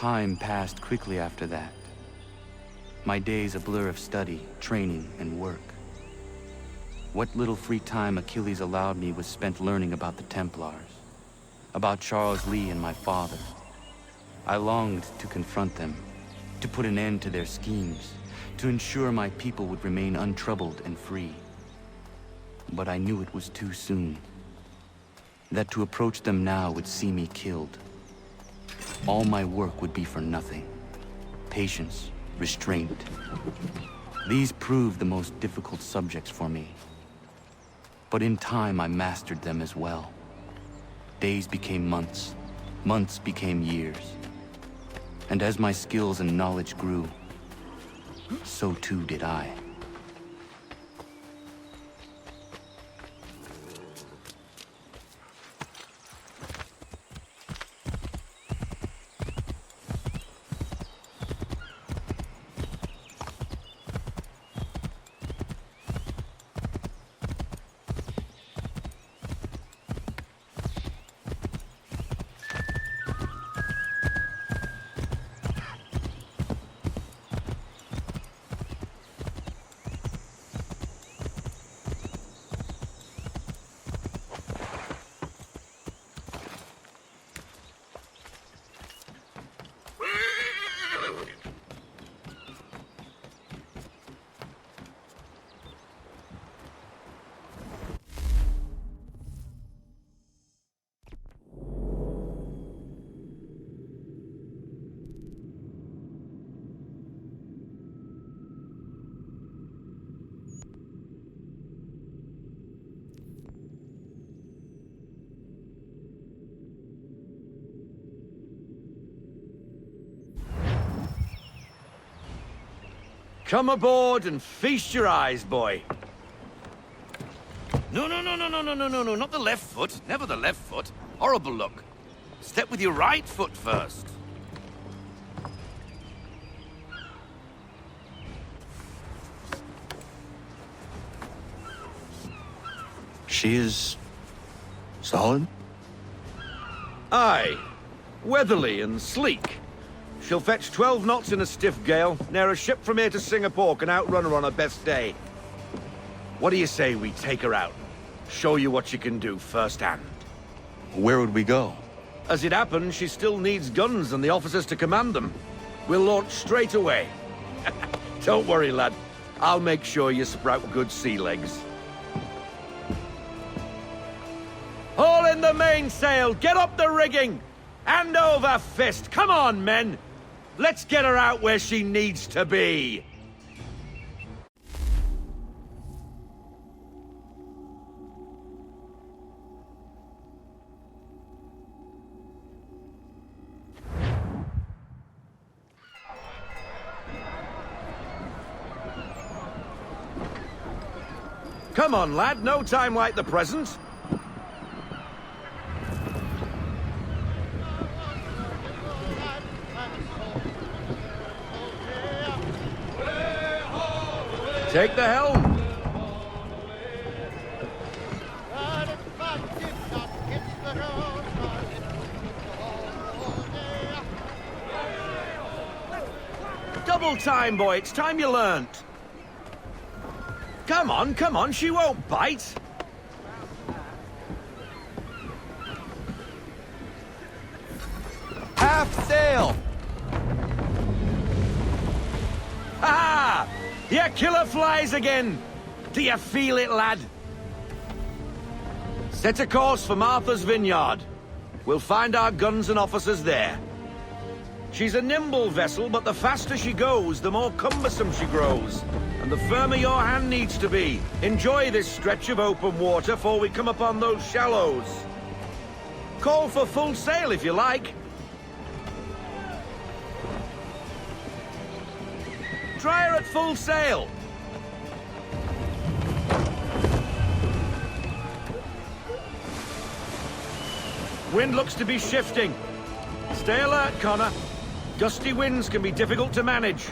Time passed quickly after that. My days a blur of study, training, and work. What little free time Achilles allowed me was spent learning about the Templars, about Charles Lee and my father. I longed to confront them, to put an end to their schemes, to ensure my people would remain untroubled and free. But I knew it was too soon, that to approach them now would see me killed. All my work would be for nothing. Patience, restraint. These proved the most difficult subjects for me. But in time I mastered them as well. Days became months, months became years. And as my skills and knowledge grew, so too did I. Come aboard and feast your eyes, boy. No, not the left foot. Never the left foot. Horrible look. Step with your right foot first. She is... solid? Aye. Weatherly and sleek. She'll fetch 12 knots in a stiff gale. Ne'er a ship from here to Singapore can outrun her on her best day. What do you say we take her out? Show you what she can do firsthand. Where would we go? As it happens, she still needs guns and the officers to command them. We'll launch straight away. Don't worry, lad. I'll make sure you sprout good sea legs. Haul in the mainsail! Get up the rigging! Hand over fist! Come on, men! Let's get her out where she needs to be! Come on, lad. No time like the present. Take the helm. Double time, boy. It's time you learnt. Come on, she won't bite. Half sail! Ha! Your killer flies again! Do you feel it, lad? Set a course for Martha's Vineyard. We'll find our guns and officers there. She's a nimble vessel, but the faster she goes, the more cumbersome she grows. And the firmer your hand needs to be. Enjoy this stretch of open water before we come upon those shallows. Call for full sail if you like. Try her at full sail. Wind looks to be shifting. Stay alert, Connor. Gusty winds can be difficult to manage.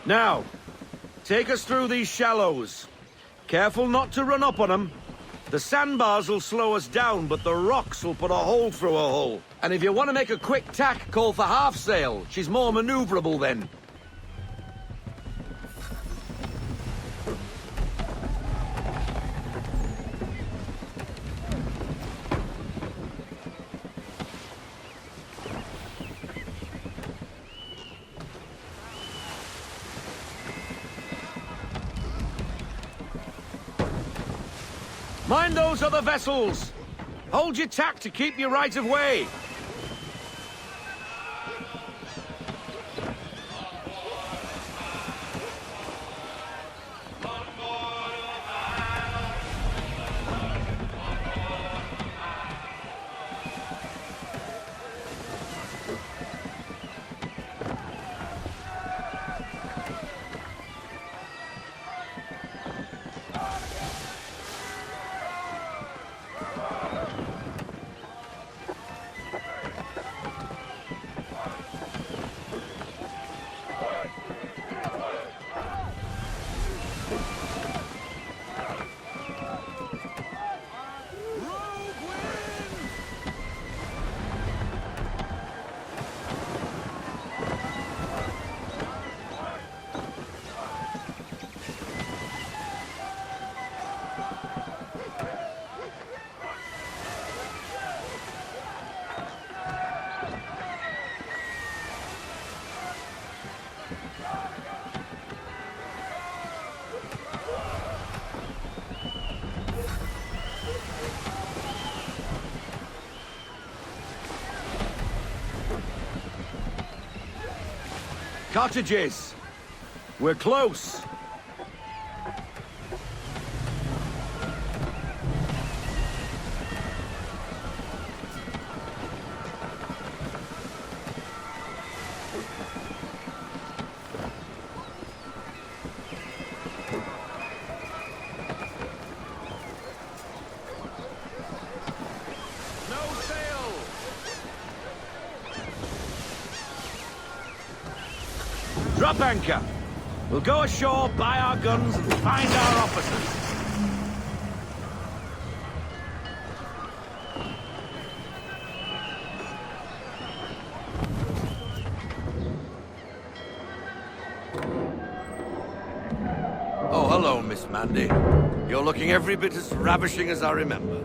Now, take us through these shallows. Careful not to run up on them. The sandbars will slow us down, but the rocks will put a hole through a hull. And if you want to make a quick tack, call for half sail. She's more maneuverable then. Mind those other vessels! Hold your tack to keep your right of way! Cottages! We're close! No sail! Drop anchor! We'll go ashore, buy our guns, and find our officers. Oh, hello, Miss Mandy. You're looking every bit as ravishing as I remember.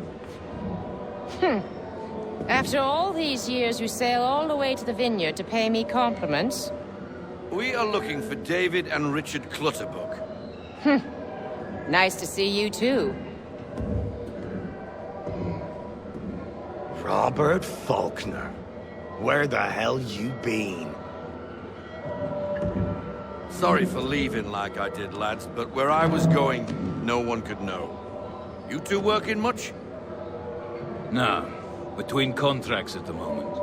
After all these years, you sail all the way to the vineyard to pay me compliments? We are looking for David and Richard Clutterbuck. Nice to see you, too. Robert Faulkner. Where the hell you been? Sorry for leaving like I did, lads, but where I was going, no one could know. You two working much? No. Between contracts at the moment.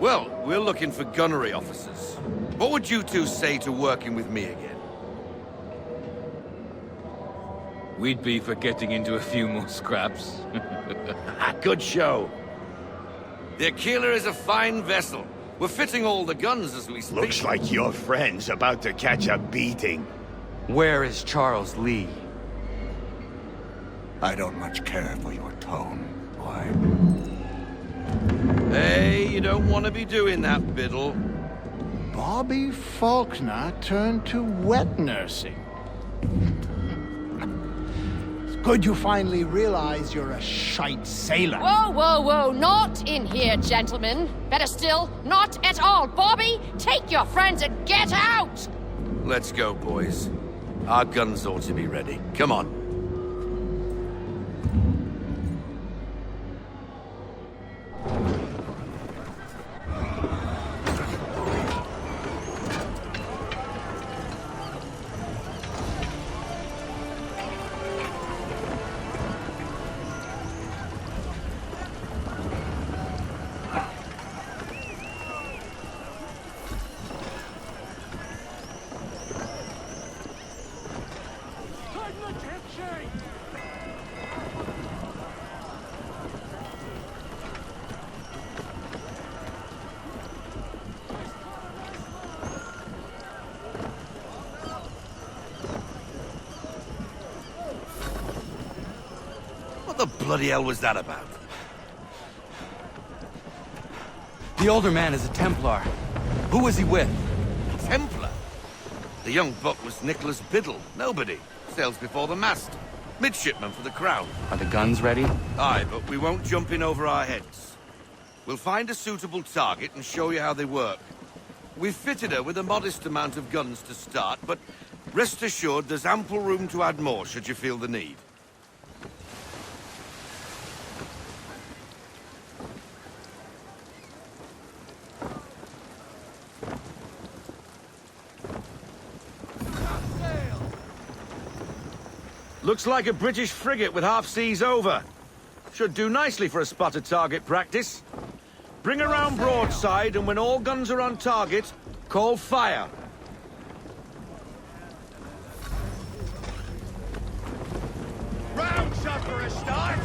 Well, we're looking for gunnery officers. What would you two say to working with me again? We'd be for getting into a few more scraps. Good show. The Aquila is a fine vessel. We're fitting all the guns as we speak. Looks like your friend's about to catch a beating. Where is Charles Lee? I don't much care for your tone, boy. Hey, you don't want to be doing that, Biddle. Bobby Faulkner turned to wet nursing. It's good you finally realize you're a shite sailor. Whoa, whoa, whoa, not in here, gentlemen. Better still, not at all. Bobby, take your friends and get out! Let's go, boys. Our guns ought to be ready. Come on. What the bloody hell was that about? The older man is a Templar. Who was he with? Templar? The young buck was Nicholas Biddle. Nobody. Sails before the mast. Midshipman for the Crown. Are the guns ready? Aye, but we won't jump in over our heads. We'll find a suitable target and show you how they work. We've fitted her with a modest amount of guns to start, but rest assured there's ample room to add more should you feel the need. Looks like a British frigate with half seas over. Should do nicely for a spotted target practice. Bring around broadside, and when all guns are on target, call fire. Round shot for a start.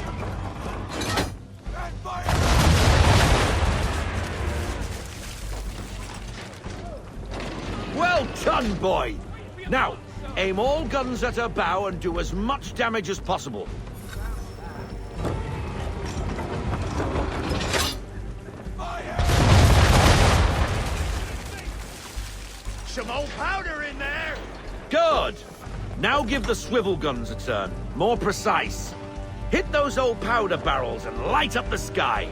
Well done, boy! Now, aim all guns at her bow and do as much damage as possible. Some old powder in there. Good! Now give the swivel guns a turn. More precise. Hit those old powder barrels and light up the sky.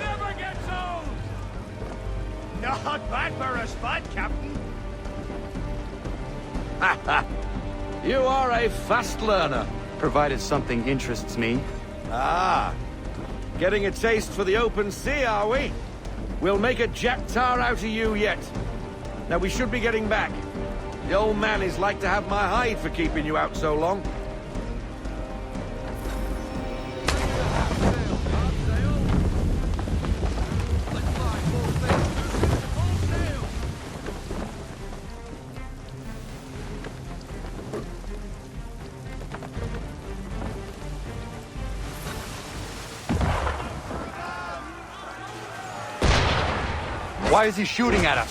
Never gets old. Not bad for a spot, Captain. You are a fast learner. Provided something interests me. Ah, getting a taste for the open sea, are we? We'll make a jack tar out of you yet. Now we should be getting back. The old man is like to have my hide for keeping you out so long. Why is he shooting at us?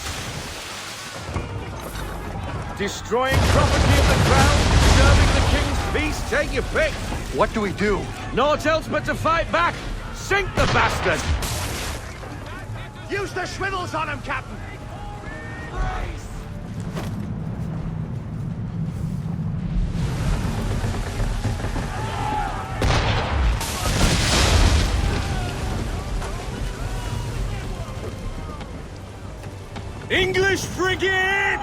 Destroying property of the crown, disturbing the king's peace, take your pick. What do we do? Naught else but to fight back. Sink the bastard! Use the swivels on him, Captain. English frigate!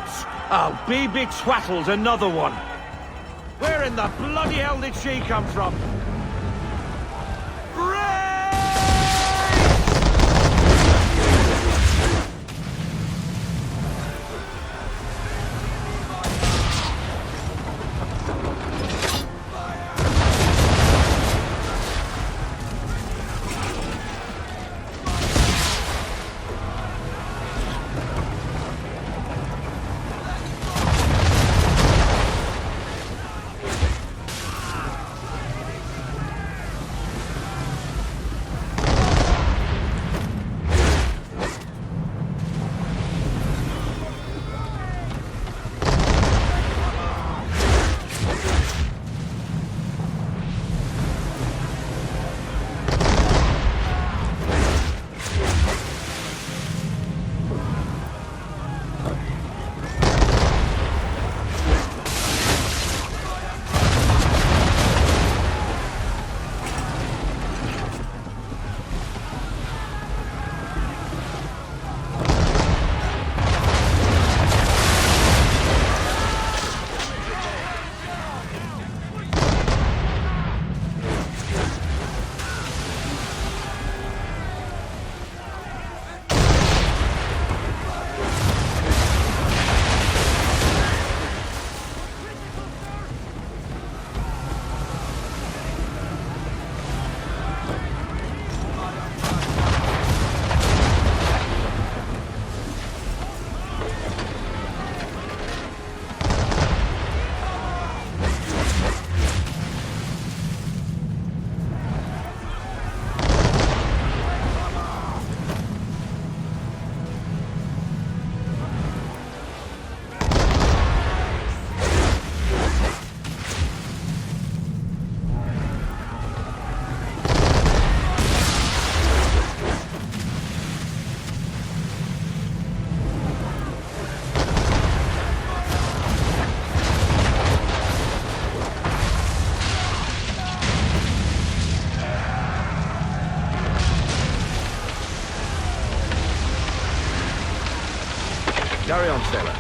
Oh, be twaddled, another one. Where in the bloody hell did she come from? Carry on, sailor.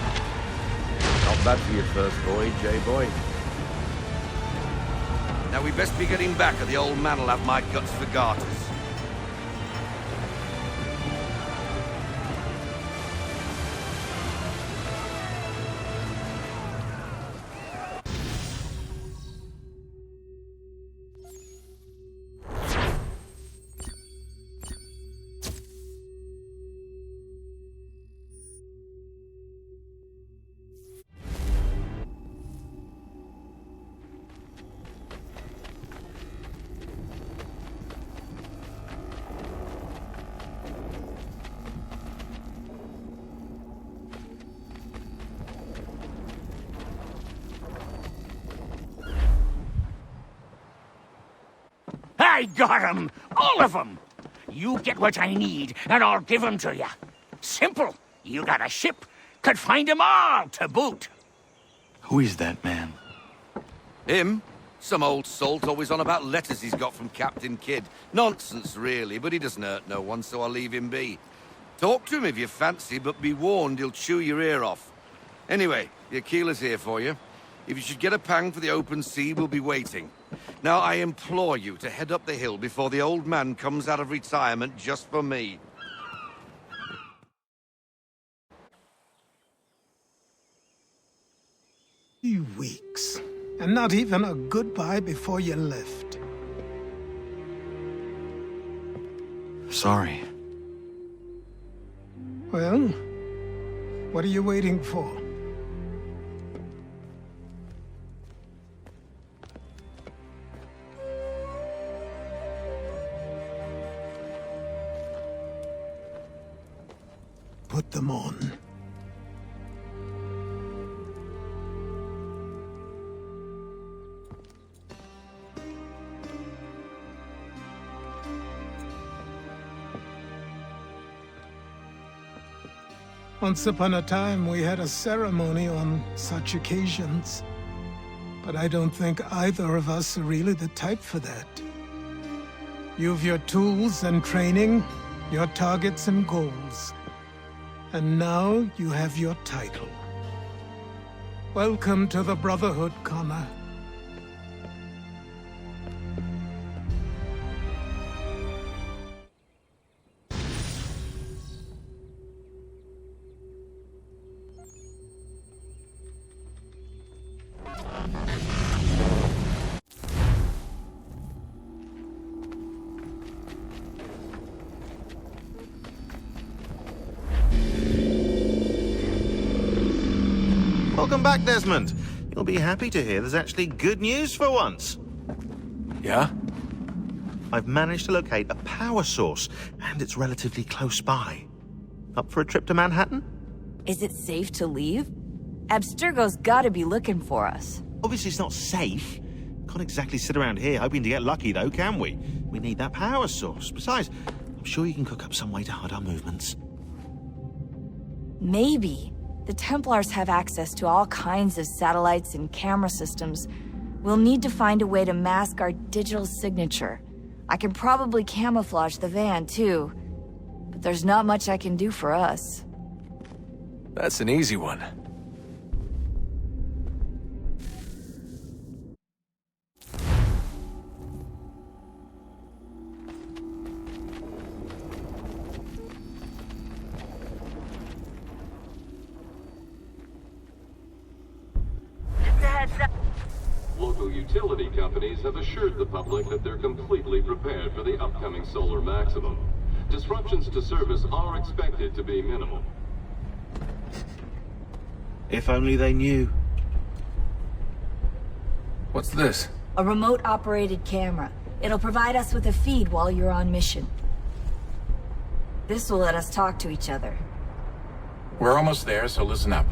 Not bad for your first voyage, eh, boy? Now we best be getting back, or the old man'll have my guts for garters. I got 'em! All of 'em! You get what I need, and I'll give 'em to you. Simple. You got a ship, could find 'em all to boot. Who is that man? Him? Some old salt always on about letters he's got from Captain Kidd. Nonsense, really, but he doesn't hurt no one, so I'll leave him be. Talk to him if you fancy, but be warned he'll chew your ear off. Anyway, your keeler's here for you. If you should get a pang for the open sea, we'll be waiting. Now, I implore you to head up the hill before the old man comes out of retirement just for me. 3 weeks, and not even a goodbye before you left. Sorry. Well, what are you waiting for? Put them on. Once upon a time, we had a ceremony on such occasions. But I don't think either of us are really the type for that. You've your tools and training, your targets and goals. And now you have your title. Welcome to the Brotherhood, Connor. Welcome back, Desmond. You'll be happy to hear there's actually good news for once. Yeah? I've managed to locate a power source, and it's relatively close by. Up for a trip to Manhattan? Is it safe to leave? Abstergo's gotta be looking for us. Obviously it's not safe. Can't exactly sit around here hoping to get lucky, though, can we? We need that power source. Besides, I'm sure you can cook up some way to hide our movements. Maybe. The Templars have access to all kinds of satellites and camera systems. We'll need to find a way to mask our digital signature. I can probably camouflage the van, too. But there's not much I can do for us. That's an easy one. Local utility companies have assured the public that they're completely prepared for the upcoming solar maximum. Disruptions to service are expected to be minimal. If only they knew. What's this? A remote-operated camera. It'll provide us with a feed while you're on mission. This will let us talk to each other. We're almost there, so listen up.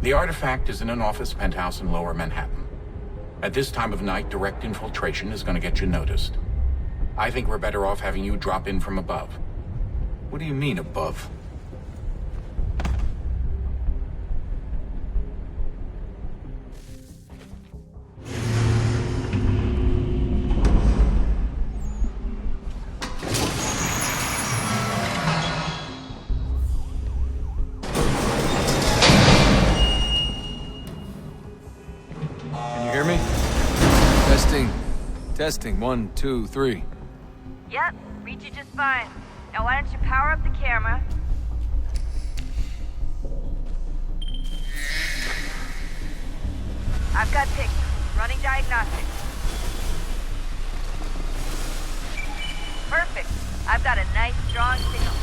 The artifact is in an office penthouse in Lower Manhattan. At this time of night, direct infiltration is going to get you noticed. I think we're better off having you drop in from above. What do you mean, above? Testing, 1, 2, 3. Yep, read you just fine. Now why don't you power up the camera? I've got pictures. Running diagnostics. Perfect. I've got a nice, strong signal.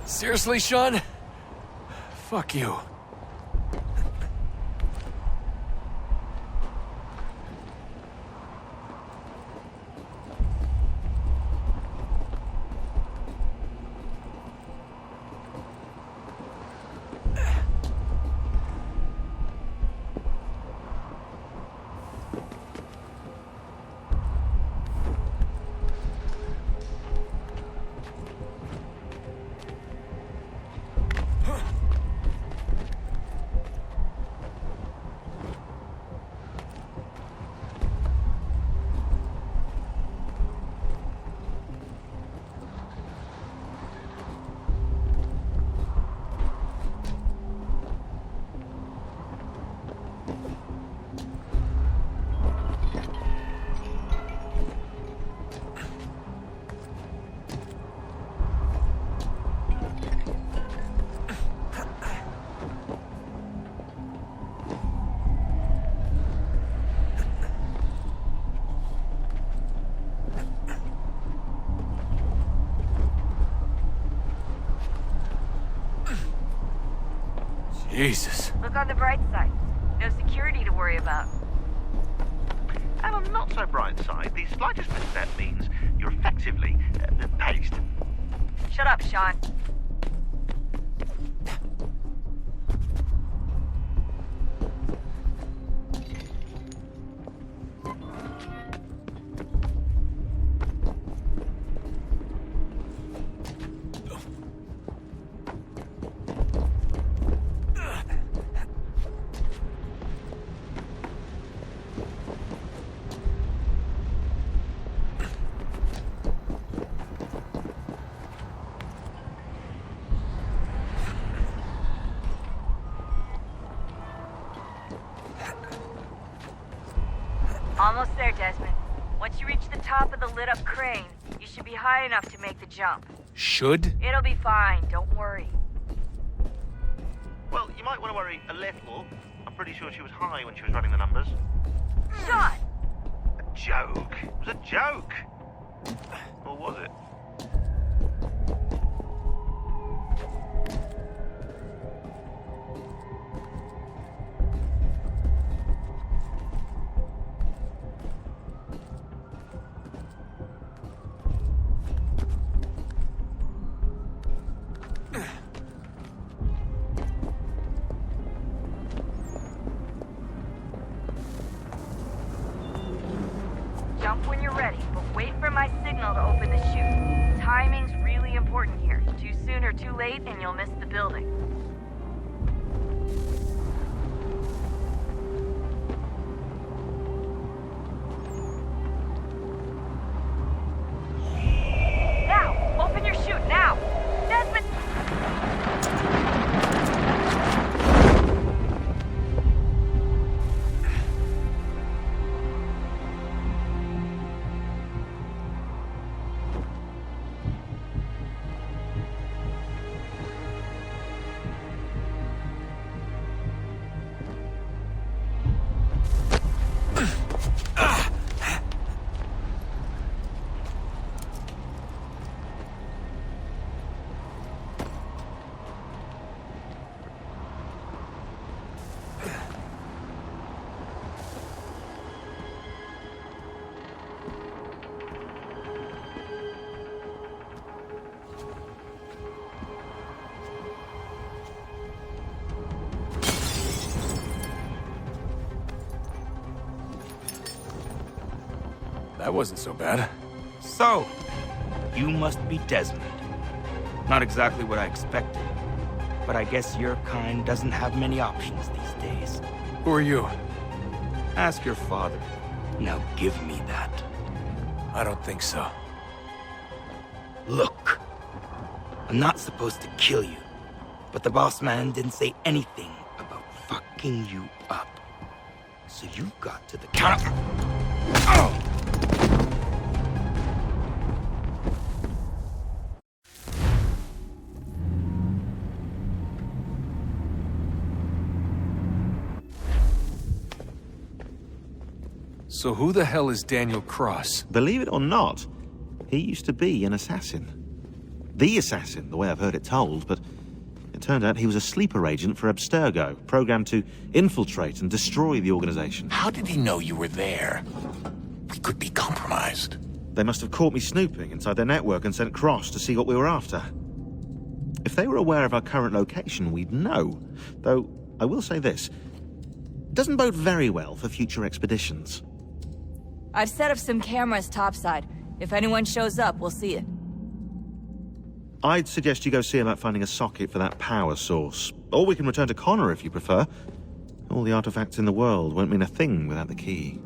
Seriously, Sean? Fuck you. Jesus. Look on the bright side. No security to worry about. And on the not so bright side, the slightest misstep means you're effectively paced. Shut up, Sean. Almost there, Desmond. Once you reach the top of the lit-up crane, you should be high enough to make the jump. Should? It'll be fine, don't worry. Well, you might want to worry a little. I'm pretty sure she was high when she was running the numbers. Sean! A joke. It was a joke. Or was it? Jump when you're ready, but wait for my signal to open the chute. Timing's really important here. Too soon or too late, and you'll miss the building. Now! Open your chute, now! Desmond! That wasn't so bad. So, you must be Desmond. Not exactly what I expected, but I guess your kind doesn't have many options these days. Who are you? Ask your father. Now give me that. I don't think so. Look, I'm not supposed to kill you, but the boss man didn't say anything about fucking you up. So you got to the counter. Oh! So who the hell is Daniel Cross? Believe it or not, he used to be an assassin. The assassin, the way I've heard it told, but it turned out he was a sleeper agent for Abstergo, programmed to infiltrate and destroy the organization. How did he know you were there? We could be compromised. They must have caught me snooping inside their network and sent Cross to see what we were after. If they were aware of our current location, we'd know. Though, I will say this. It doesn't bode very well for future expeditions. I've set up some cameras topside. If anyone shows up, we'll see it. I'd suggest you go see about finding a socket for that power source. Or we can return to Connor if you prefer. All the artifacts in the world won't mean a thing without the key.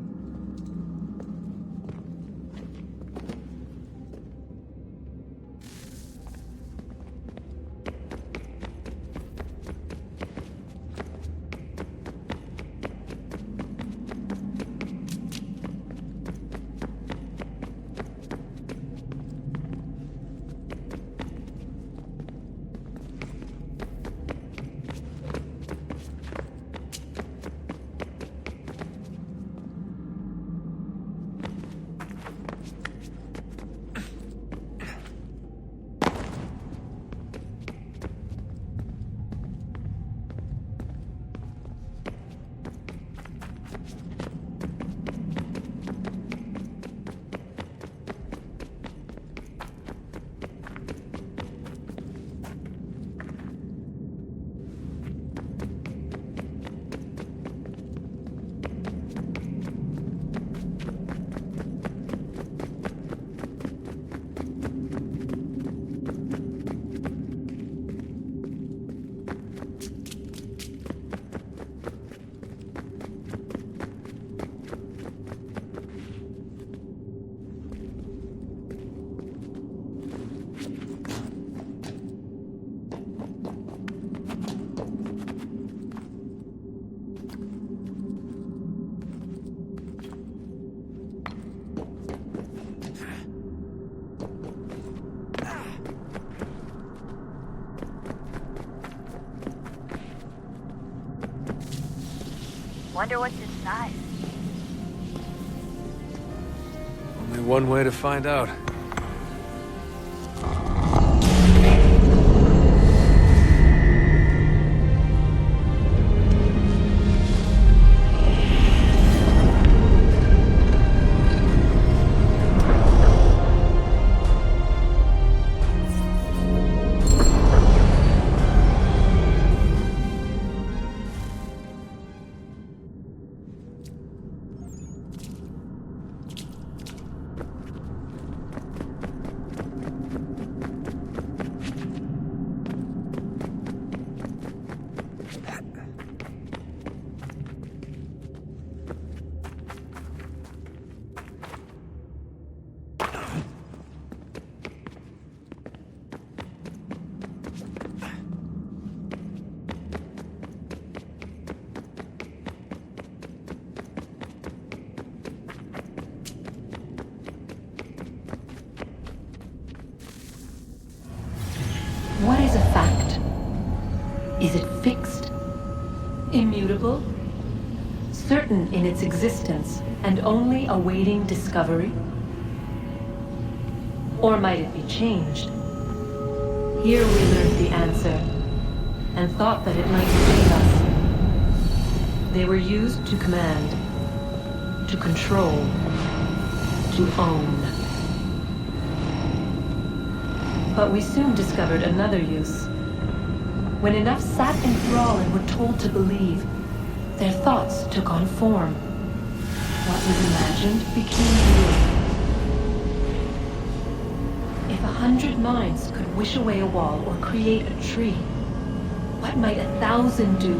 Wonder what's inside. Only one way to find out. What is a fact? Is it fixed? Immutable? Certain in its existence and only awaiting discovery? Or might it be changed? Here we learned the answer and thought that it might save us. They were used to command, to control, to own. But we soon discovered another use. When enough sat in thrall and were told to believe, their thoughts took on form. What was imagined became real. 100 minds could wish away a wall or create a tree, what might 1,000 do?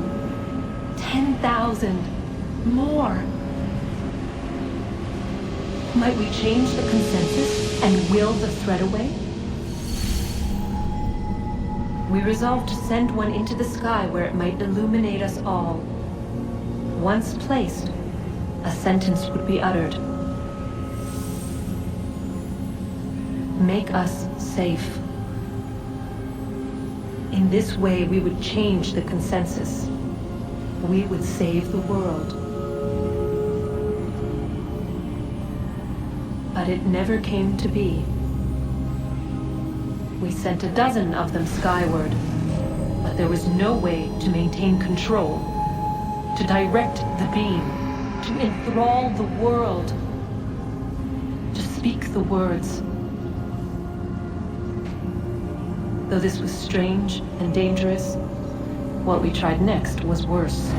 10,000? More? Might we change the consensus and will the threat away? We resolved to send one into the sky where it might illuminate us all. Once placed, a sentence would be uttered. Make us safe. In this way, we would change the consensus. We would save the world. But it never came to be. We sent a dozen of them skyward, but there was no way to maintain control, to direct the beam, to enthrall the world, to speak the words. Though this was strange and dangerous, what we tried next was worse.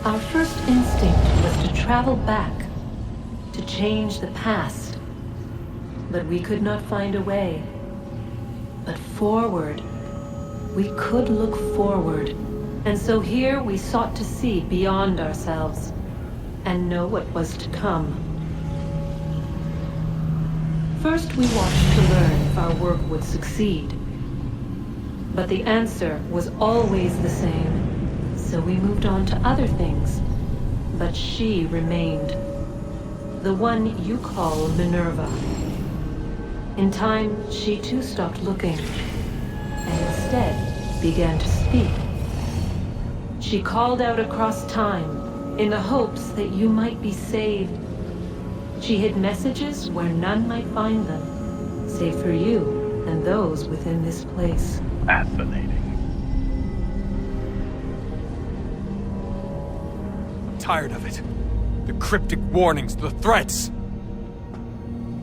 Our first instinct was to travel back, to change the past. But we could not find a way. But forward, we could look forward. And so here we sought to see beyond ourselves and know what was to come. First we watched to learn if our work would succeed. But the answer was always the same. So we moved on to other things, but she remained. The one you call Minerva. In time, she too stopped looking, and instead began to speak. She called out across time, in the hopes that you might be saved. She hid messages where none might find them, save for you and those within this place. Fascinating. Tired of it. The cryptic warnings, the threats.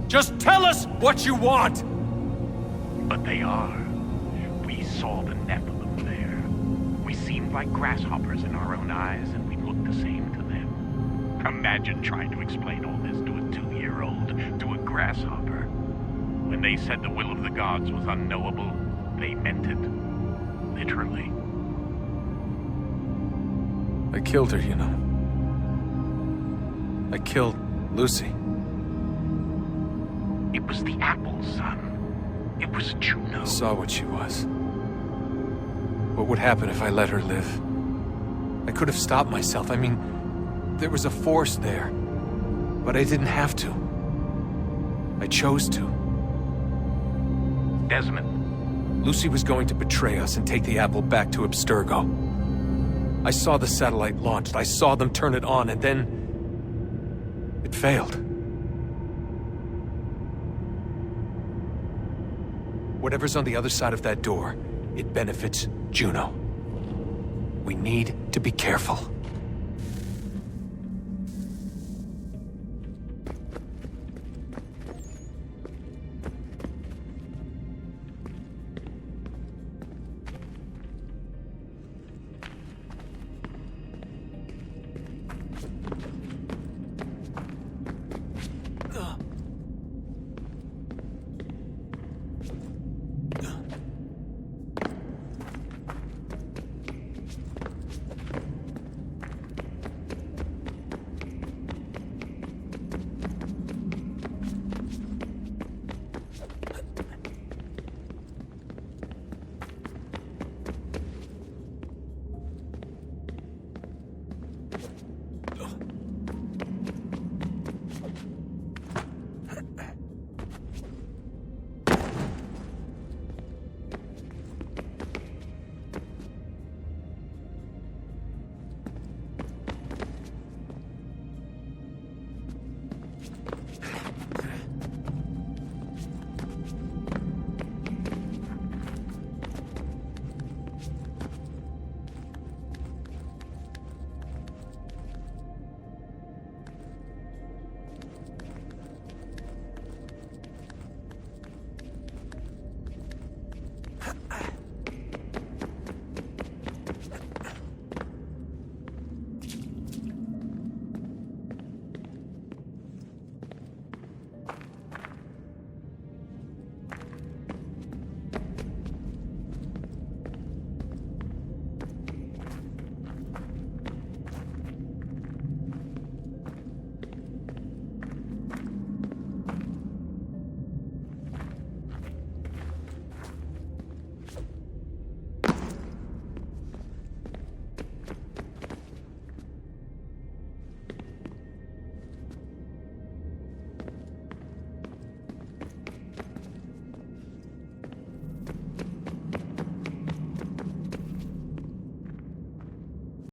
Just tell us what you want! But they are. We saw the Nephilim there. We seemed like grasshoppers in our own eyes, and we looked the same to them. Imagine trying to explain all this to a 2-year-old, to a grasshopper. When they said the will of the gods was unknowable, they meant it. Literally. I killed her, you know. I killed Lucy. It was the apple, son. It was Juno. I saw what she was. What would happen if I let her live? I could have stopped myself. I mean, there was a force there. But I didn't have to. I chose to. Desmond. Lucy was going to betray us and take the apple back to Abstergo. I saw the satellite launched. I saw them turn it on, and then it failed. Whatever's on the other side of that door, it benefits Juno. We need to be careful.